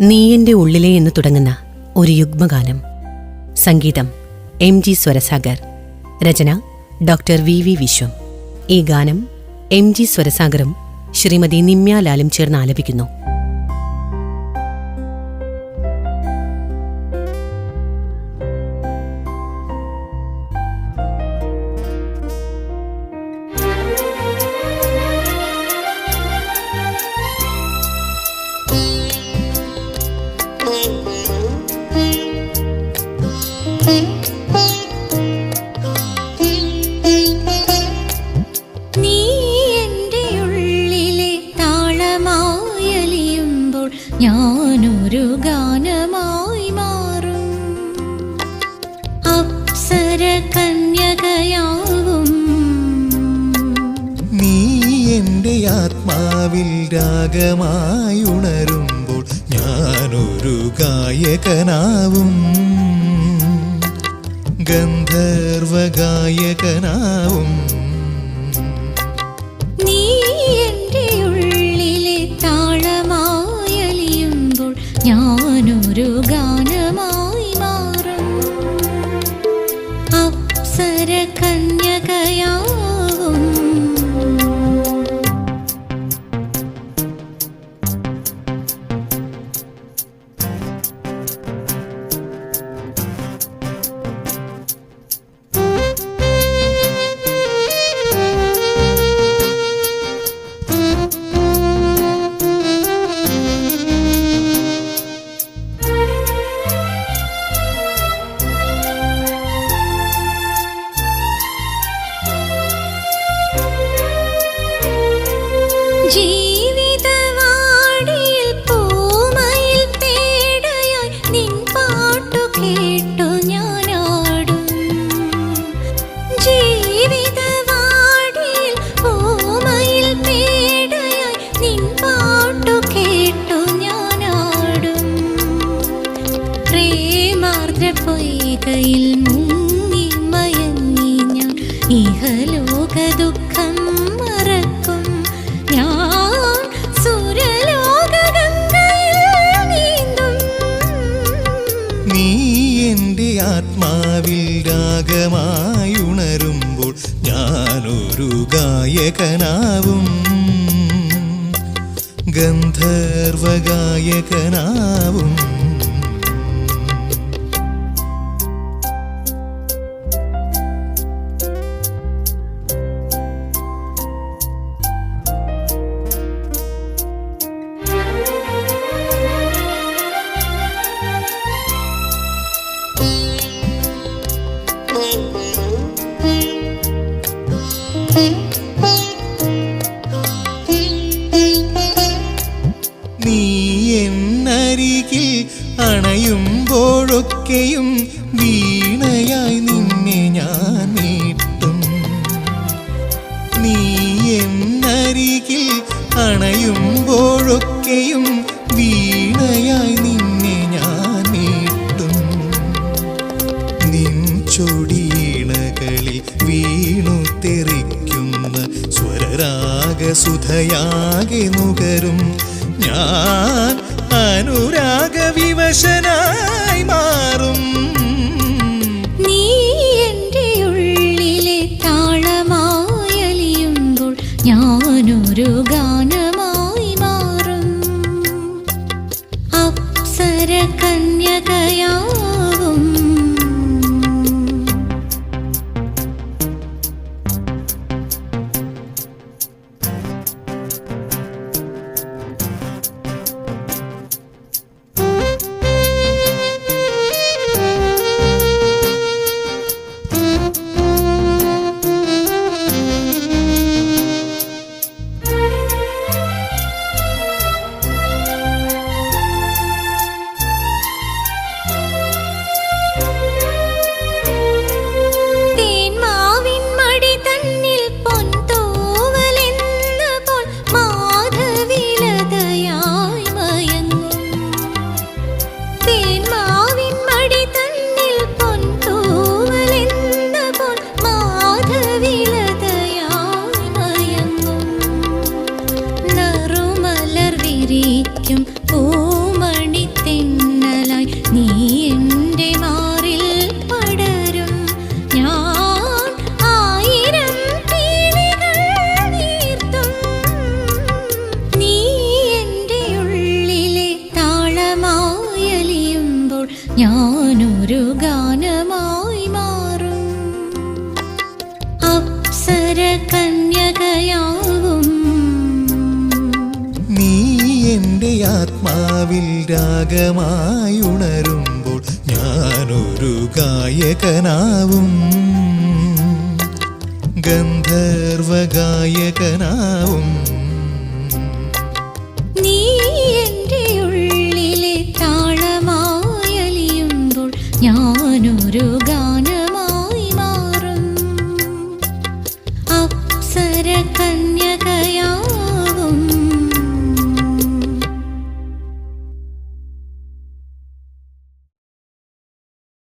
നീ എൻ്റെ ഉള്ളിലെ എന്ന് തുടങ്ങുന്ന ഒരു യുഗ്മഗാനം. സംഗീതം MG സ്വരസാഗർ. രചന ഡോക്ടർ VV വിശ്വം. ഈ ഗാനം MG സ്വരസാഗറും ശ്രീമതി നിമ്യാലാലും ചേർന്ന് ആലപിക്കുന്നു. ഞാനൊരു ഗാനമായി മാറും, അപ്സര കന്യകയാവും. നീ എൻ്റെ ആത്മാവിൽ രാഗമായി ഉണരുമ്പോൾ ഞാനൊരു ഗായകനാവും, ഗന്ധർവ ഗായകനാവും. ഞാനൊരു ഗാനമായി മാറും, അപ്സര കന്യകയാവും. ജീവിതവാടിയിൽ പൂമയിൽ പേടയായി നിൻ പാട്ടു കേട്ടു ഞാനാടും. ജീവിതവാടിയിൽ പൂമയിൽ പേടയായി നിൻ പാട്ടു കേട്ടു ഞാനാടും. പ്രേമാർദ്ര പൊയ്കയിൽ മുങ്ങി മയങ്ങി ഞാൻ ഇഹലോക ദുഃഖം മറക്കും. നീ എൻ്റെ ആത്മാവിൽ രാഗമായി ഉണരുമ്പോൾ ഞാനൊരു ഗായകനാവും, ഗന്ധർവ ഗായകനാവും. നീ എന്നരികിൽ അണയുമ്പോഴൊക്കെയും വീണയായി നിന്നെ ഞാൻ മീട്ടും. നീ എന്നരികിൽ അണയുമ്പോഴൊക്കെയും വീണയായി നിന്നെ ഞാൻ മീട്ടും. നിൻ ചൊടിയിണകളിൽ വീണു തെറിക്കുന്ന സ്വരരാഗസുധയാകെ നുകരും ഞാൻ, അനുരാഗവിവശനായി മാറും. നീ എൻ്റെ ഉള്ളിലെ താളമായി അലിയുമ്പോൾ ഞാനൊരു ഗാനമായി മാറും, അപ്സര കന്യകയാവും. തെന്നലായി നീ എൻ്റെ മാറിൽ പടരും. ഞാൻ ആയിരം പീലികൾ നീർത്തും. നീ എൻ്റെ ഉള്ളിലെ താളമായി അലിയുമ്പോൾ ഞാനൊരു ഗാനമായി മാറും. അപ്സര കന്യകയാവും നീ എൻ്റെ ആത്മാവിൽ രാഗമായി ഉണരുമ്പോൾ ഞാനൊരു ഗായകനാവും, ഗന്ധർവ ഗായകനാവും.